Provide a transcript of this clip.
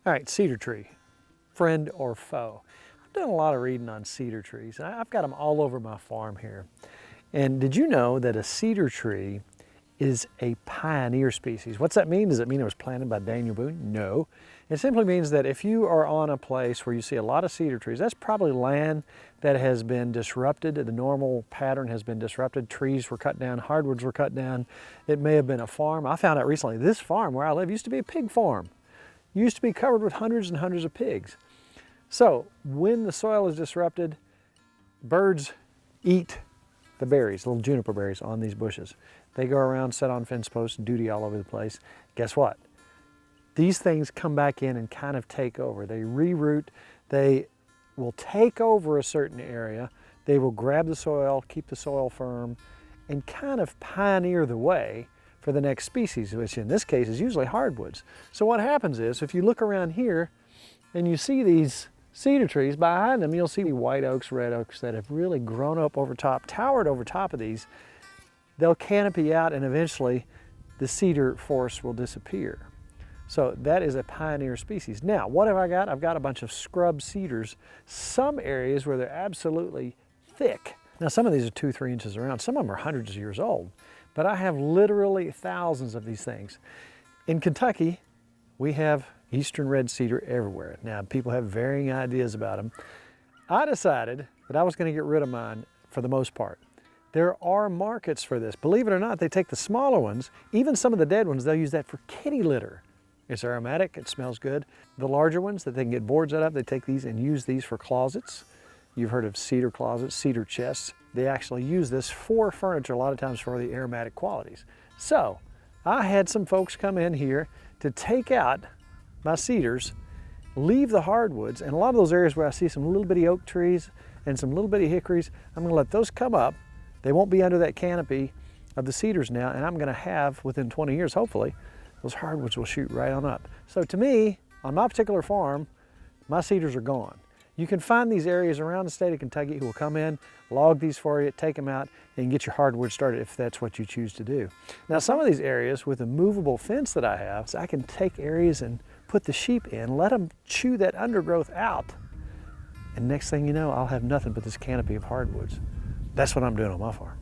All right, cedar tree, friend or foe. I've done a lot of reading on cedar trees, and I've got them all over my farm here. And did you know that a cedar tree is a pioneer species? What's that mean? Does it mean it was planted by Daniel Boone? No. It simply means that if you are on a place where you see a lot of cedar trees, that's probably land that has been disrupted. The normal pattern has been disrupted. Trees were cut down, hardwoods were cut down. It may have been a farm. I found out recently this farm where I live used to be a pig farm. It used to be covered with hundreds and hundreds of pigs. So when the soil is disrupted, birds eat the berries, little juniper berries on these bushes. They go around, set on fence posts, duty all over the place. Guess what? These things come back in and kind of take over. They reroot, they will take over a certain area, they will grab the soil, keep the soil firm, and kind of pioneer the way for the next species, which in this case is usually hardwoods. So what happens is, if you look around here and you see these cedar trees, behind them you'll see white oaks, red oaks that have really grown up over top, towered over top of these. They'll canopy out and eventually the cedar forest will disappear. So that is a pioneer species. Now, what have I got? I've got a bunch of scrub cedars. Some areas where they're absolutely thick. Now, some of these are 2-3 inches around. Some of them are hundreds of years old. But I have literally thousands of these things. In Kentucky, we have eastern red cedar everywhere. Now, people have varying ideas about them. I decided that I was going to get rid of mine for the most part. There are markets for this. Believe it or not, they take the smaller ones, even some of the dead ones, they'll use that for kitty litter. It's aromatic, it smells good. The larger ones that they can get boards out of, they take these and use these for closets. You've heard of cedar closets, cedar chests. They actually use this for furniture, a lot of times for the aromatic qualities. So I had some folks come in here to take out my cedars, leave the hardwoods, and a lot of those areas where I see some little bitty oak trees and some little bitty hickories, I'm gonna let those come up. They won't be under that canopy of the cedars now, and I'm gonna have, within 20 years, hopefully, those hardwoods will shoot right on up. So to me, on my particular farm, my cedars are gone. You can find these areas around the state of Kentucky who will come in, log these for you, take them out, and get your hardwood started if that's what you choose to do. Now, some of these areas with a movable fence that I have, so I can take areas and put the sheep in, let them chew that undergrowth out, and next thing you know, I'll have nothing but this canopy of hardwoods. That's what I'm doing on my farm.